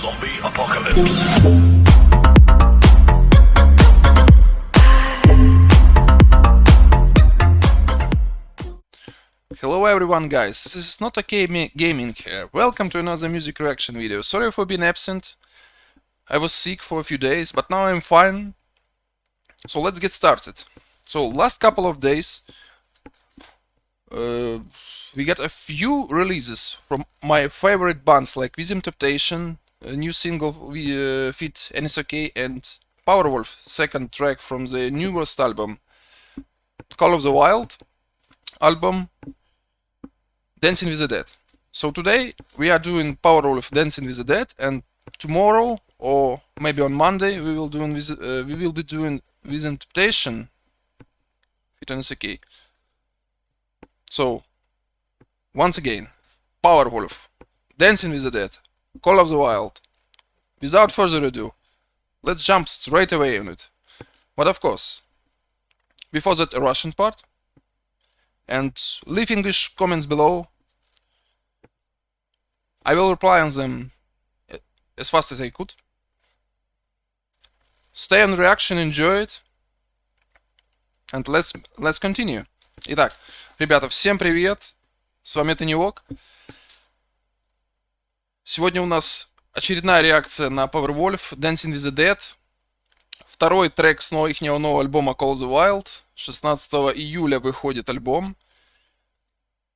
Zombie apocalypse. Hello everyone guys, this is not okay gaming here. Welcome to another music reaction video. Sorry for being absent. I was sick for a few days, but now I'm fine. So let's get started. So last couple of days we got a few releases from my favorite bands like Within Temptation, a new single feat NSOK, and Powerwolf, second track from the newest album Call of the Wild album Dancing with the Dead. So today we are doing Powerwolf Dancing with the Dead, and tomorrow or maybe on Monday we will be doing Within Temptation feat NSOK. So once again, Powerwolf, Dancing with the Dead, Call of the Wild. Without further ado, let's jump straight away on it. But of course, before that, a Russian part. And leave English comments below. I will reply on them as fast as I could. Stay on reaction, enjoy it. And let's continue. Итак, ребята, всем привет. С вами Танивок. Сегодня у нас очередная реакция на Powerwolf Dancing with the Dead. Второй трек с их нового альбома Call the Wild. 16 июля выходит альбом.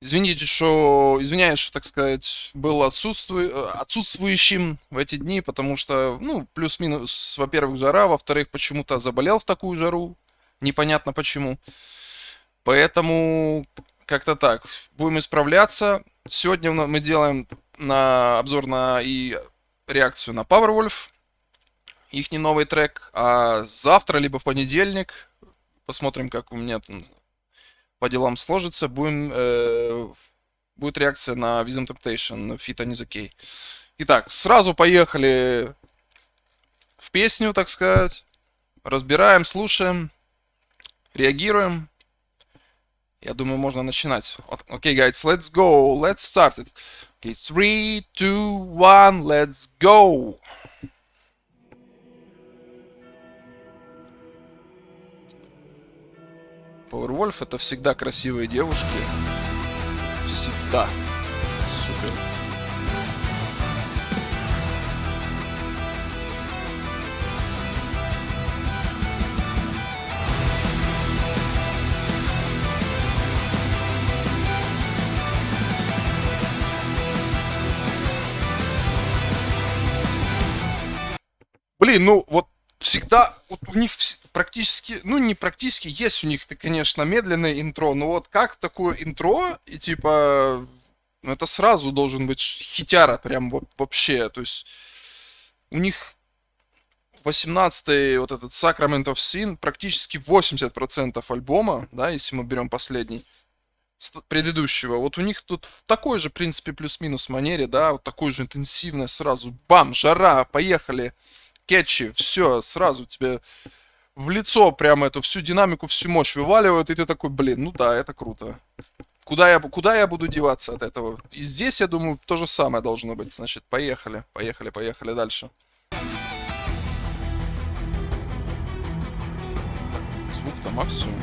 Извиняюсь, что, так сказать, был отсутствующим в эти дни, потому что, плюс-минус, во-первых, жара, во-вторых, почему-то заболел в такую жару. Непонятно почему. Поэтому как-то так. Будем исправляться. Сегодня мы делаем обзор и реакцию на Powerwolf, их новый трек. А завтра, либо в понедельник, посмотрим, как у меня там по делам сложится, будет реакция на Within Temptation feat NSOK. Итак, сразу поехали в песню, так сказать. Разбираем, слушаем, реагируем. Я думаю, можно начинать. Okay, guys, let's go. Let's start it. Okay, 3, 2, 1, let's go. Powerwolf — это всегда красивые девушки. Всегда. Супер. Блин, вот всегда вот у них практически, не практически, есть у них, конечно, медленное интро, но вот как такое интро, и типа, это сразу должен быть хитяра прям вообще, то есть у них 18-й вот этот Sacrament of Sin практически 80% альбома, да, если мы берем последний, предыдущего, вот у них тут в такой же, в принципе, плюс-минус манере, да, вот такой же интенсивно сразу, бам, жара, поехали. Кетчи, все, сразу тебе в лицо прямо эту всю динамику, всю мощь вываливают, и ты такой, блин, ну да, это круто. Куда я буду деваться от этого? И здесь, я думаю, то же самое должно быть. Значит, поехали дальше. Звук-то максимум.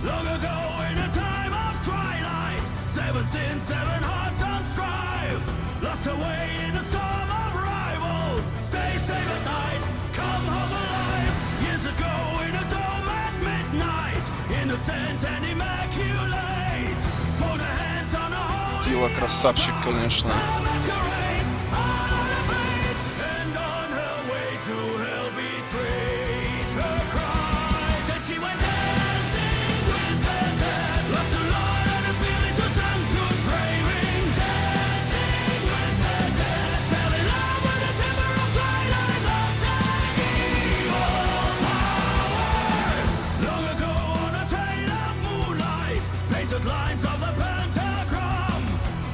Long ago in a time of twilight, 7 sins, 7 hearts on strife, lost away in a storm of rivals. Stay safe at night, come home alive. Years ago in a dome at midnight, innocent and immaculate. For the hands on a holy Тила красавчик, конечно. masquerade, unafraid, and on her way to hell betrayed her cries. Then she went dancing with the dead, lost to Lord and a spirit to sanctus raving, dancing with the dead, fell in love with the timber of twilight, lost and evil powers. Long ago on a trail of moonlight, painted lines of the pentagram,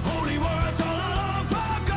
holy words all along forgotten.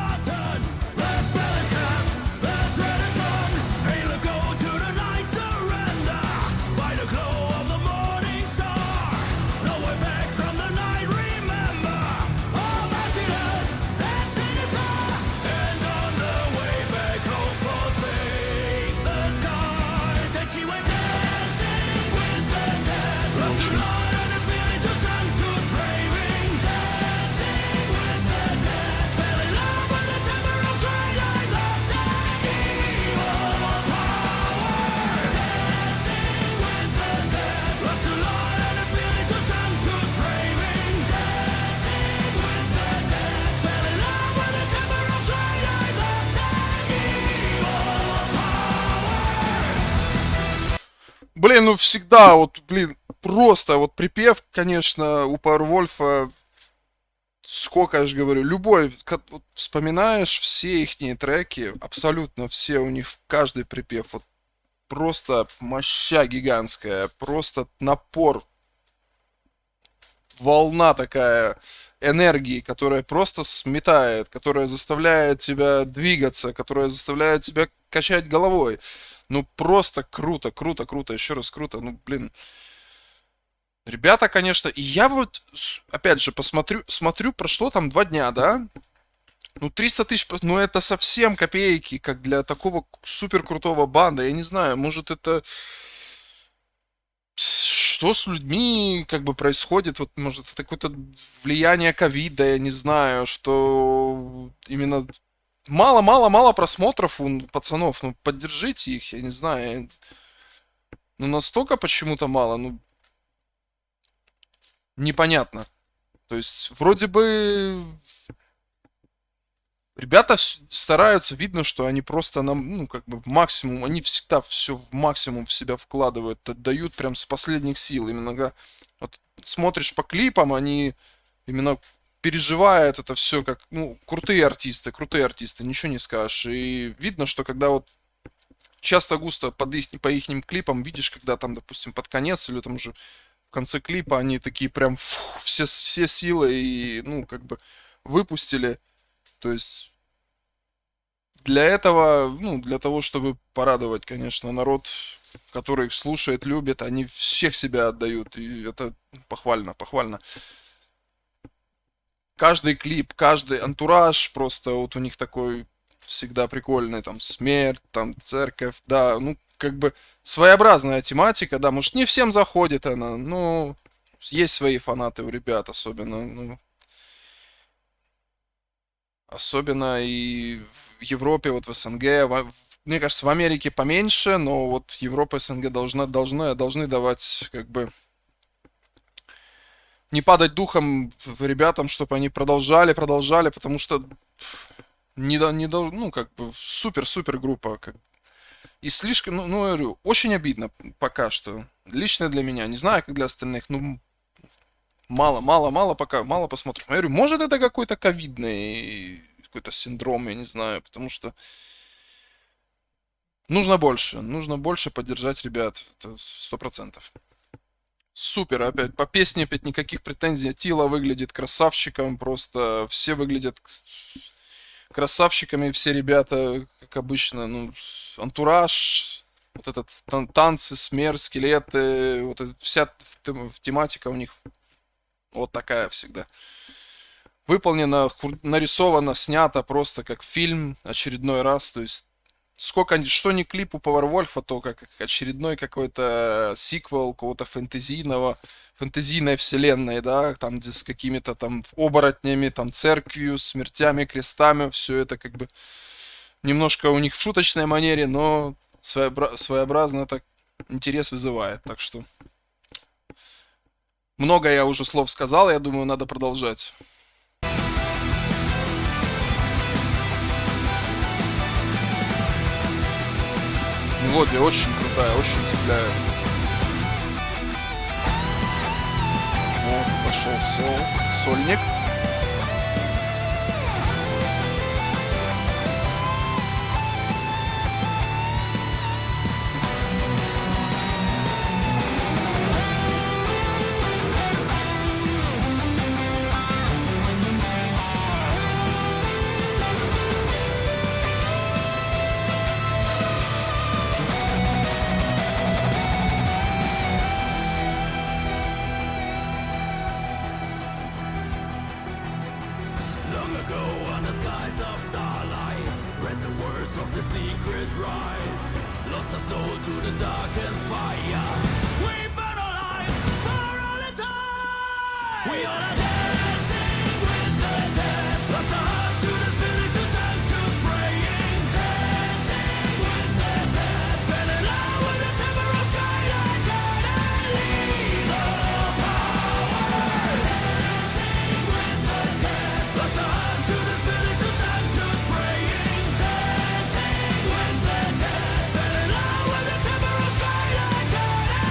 блин, ну всегда, вот, блин, просто вот припев, конечно, у Powerwolf, сколько я же говорю, любой, вот вспоминаешь все ихние треки, абсолютно все у них, каждый припев, вот просто моща гигантская, просто напор, волна такая энергии, которая просто сметает, которая заставляет тебя двигаться, которая заставляет тебя качать головой. Ну, просто круто, круто, круто, еще раз круто. Ну, блин. Ребята, конечно, и я вот, опять же, смотрю, прошло там 2 дня, да? Ну, 300 тысяч, ну, это совсем копейки, как для такого супер крутого банда. Я не знаю, может, это... Что с людьми как бы происходит? Вот, может, это какое-то влияние ковида, я не знаю, что именно мало просмотров у пацанов. Ну, поддержите их, я не знаю. Ну, настолько почему-то мало, ну, непонятно. То есть, вроде бы, ребята стараются, видно, что они просто нам, ну, как бы максимум, они всегда все в максимум в себя вкладывают, отдают прям с последних сил. Именно вот смотришь по клипам, они именно переживают это все как, ну, крутые артисты, ничего не скажешь. И видно, что когда вот часто густо по ихним клипам видишь, когда там, допустим, под конец или там уже в конце клипа они такие прям все силы и, ну, как бы выпустили. То есть для этого, ну, для того, чтобы порадовать, конечно, народ, который их слушает, любит, они всех себя отдают. И это похвально, похвально. Каждый клип, каждый антураж, просто вот у них такой всегда прикольный, там, смерть, там, церковь, да, ну, как бы своеобразная тематика, да, может, не всем заходит она, но есть свои фанаты у ребят, особенно, ну, особенно и в Европе, вот в СНГ, мне кажется, в Америке поменьше, но вот Европа и СНГ должны давать, как бы, не падать духом ребятам, чтобы они продолжали, потому что ну, как бы, супер группа, как. И слишком, ну, я говорю, очень обидно пока что. Лично для меня, не знаю, как для остальных, ну, мало пока, мало посмотрим. Я говорю, может, это какой-то ковидный, какой-то синдром, я не знаю, потому что нужно больше поддержать ребят, это 100%. Супер, опять по песне опять никаких претензий. Тила выглядит красавчиком, просто все выглядят красавчиками, все ребята, как обычно, ну, антураж, вот этот танцы, смерть, скелеты, вот вся тематика у них вот такая всегда. Выполнено, нарисовано, снято просто как фильм очередной раз, то есть сколько, что не клип у Powerwolf, то как очередной какой-то сиквел какого-то фэнтезийной вселенной, да, там где с какими-то там оборотнями, там церковью, смертями, крестами, все это как бы немножко у них в шуточной манере, но своеобразно так интерес вызывает, так что много я уже слов сказал, я думаю, надо продолжать. Мелодия очень крутая, очень цепляет. Вот, пошел сольник. Long ago, under skies of starlight, read the words of the secret rites. Lost our soul to the darkened fire. We burn alive for all the time. We all are dancing with the dead. Lost our hearts to the spirit to sanctus praying. Dancing with the dead. Fell in love with the temporal sky like an illegal power. Dancing with the dead. Lost our hearts to the spirit to sanctus praying. Dancing with the dead. Fell in love with the temporal sky like an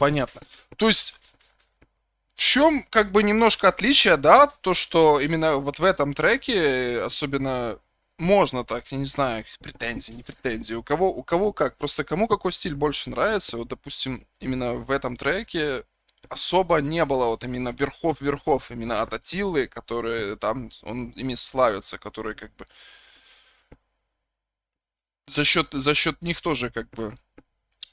Понятно. То есть, в чем как бы немножко отличие, да, то, что именно вот в этом треке, особенно можно так, я не знаю, претензии, не претензии, у кого как, просто кому какой стиль больше нравится, вот, допустим, именно в этом треке особо не было вот именно верхов именно от Атилы, которые там, он ими славится, которые как бы за счет них тоже как бы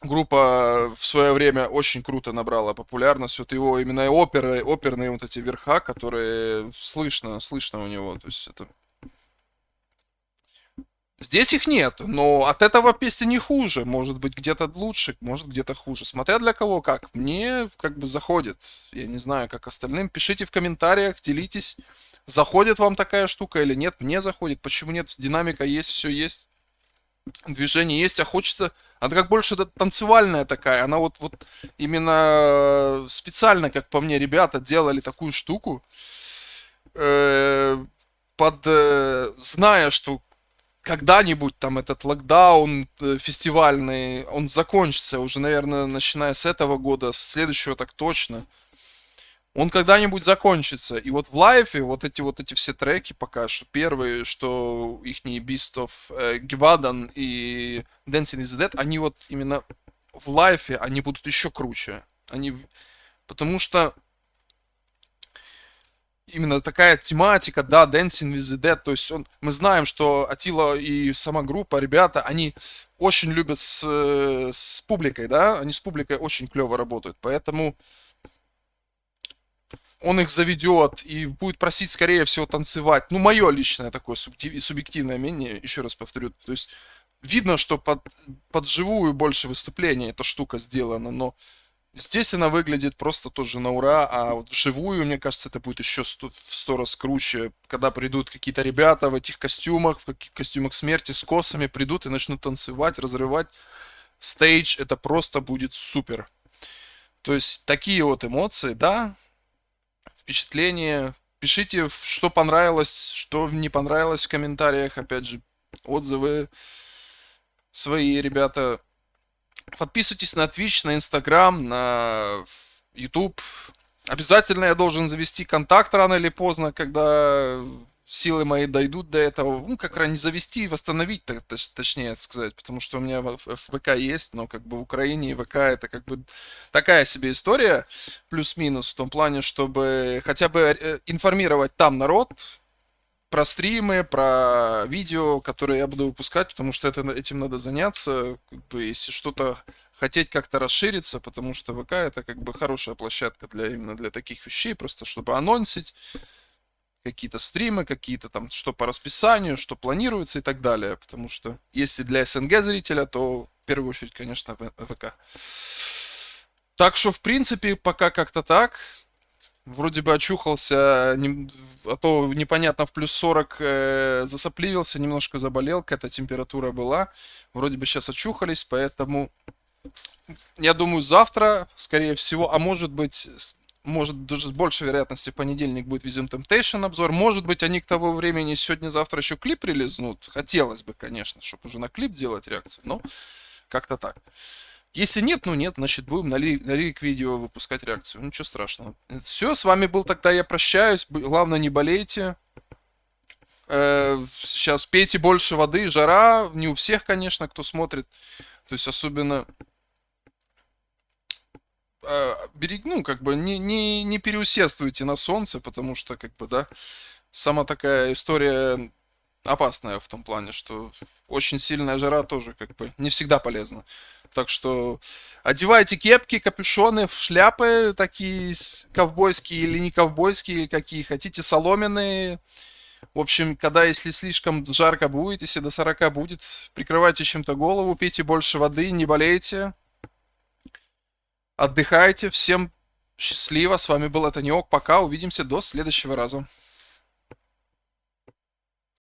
группа в свое время очень круто набрала популярность. Вот его именно оперные вот эти верха, которые слышно у него. То есть это... Здесь их нет, но от этого песня не хуже. Может быть, где-то лучше, может, где-то хуже. Смотря для кого как. Мне как бы заходит. Я не знаю, как остальным. Пишите в комментариях, делитесь. Заходит вам такая штука или нет? Мне заходит. Почему нет? Динамика есть, все есть. Движение есть, а хочется... Она как больше танцевальная такая. Она вот именно специально, как по мне, ребята делали такую штуку, зная, что когда-нибудь там этот локдаун фестивальный, он закончится уже, наверное, начиная с этого года, с следующего так точно. Он когда-нибудь закончится. И вот в лайфе вот эти все треки пока что первые, что ихние Beast of Gvadan и Dancing is Dead, они вот именно в лайфе, они будут еще круче. Потому что именно такая тематика, да, Dancing with the Dead, то есть мы знаем, что Атила и сама группа, ребята, они очень любят с публикой, да, они с публикой очень клево работают, поэтому он их заведет и будет просить, скорее всего, танцевать. Ну, мое личное такое субъективное мнение, еще раз повторю. То есть, видно, что под живую больше выступления эта штука сделана, но здесь она выглядит просто тоже на ура, а вот вживую, мне кажется, это будет еще в 100 раз круче, когда придут какие-то ребята в этих костюмах, в костюмах смерти с косами, придут и начнут танцевать, разрывать стейдж, это просто будет супер. То есть, такие вот эмоции, да, впечатления. Пишите, что понравилось, что не понравилось в комментариях. Опять же, отзывы свои, ребята. Подписывайтесь на Twitch, на Instagram, на YouTube. Обязательно я должен завести контакт рано или поздно, когда силы мои дойдут до этого. Ну, как не завести и восстановить, точнее сказать. Потому что у меня ВК есть, но как бы в Украине и ВК это как бы такая себе история, плюс-минус, в том плане, чтобы хотя бы информировать там народ про стримы, про видео, которые я буду выпускать, потому что этим надо заняться, как бы, если что-то хотеть как-то расшириться, потому что ВК это как бы хорошая площадка именно для таких вещей, просто чтобы анонсить какие-то стримы, какие-то там, что по расписанию, что планируется и так далее. Потому что если для СНГ зрителя, то в первую очередь, конечно, ВК. Так что, в принципе, пока как-то так. Вроде бы очухался, а то непонятно в плюс 40 засопливился, немножко заболел, какая-то температура была. Вроде бы сейчас очухались, поэтому я думаю, завтра, скорее всего, а может быть, может даже с большей вероятностью в понедельник будет Within Temptation обзор. Может быть, они к того времени сегодня-завтра еще клип релизнут. Хотелось бы, конечно, чтобы уже на клип делать реакцию, но как-то так. Если нет, ну нет, значит будем на лирик видео выпускать реакцию. Ничего страшного. Все, с вами был тогда я прощаюсь. Главное, не болейте. Сейчас пейте больше воды. Жара. Не у всех, конечно, кто смотрит. То есть особенно... ну, как бы не переусердствуйте на солнце, потому что, как бы, да, сама такая история опасная в том плане, что очень сильная жара тоже, как бы, не всегда полезна. Так что одевайте кепки, капюшоны, шляпы такие ковбойские или не ковбойские, какие хотите, соломенные. В общем, когда если слишком жарко будет, если до 40 будет, прикрывайте чем-то голову, пейте больше воды, не болейте. Отдыхайте. Всем счастливо. С вами был Танек. Пока. Увидимся до следующего раза.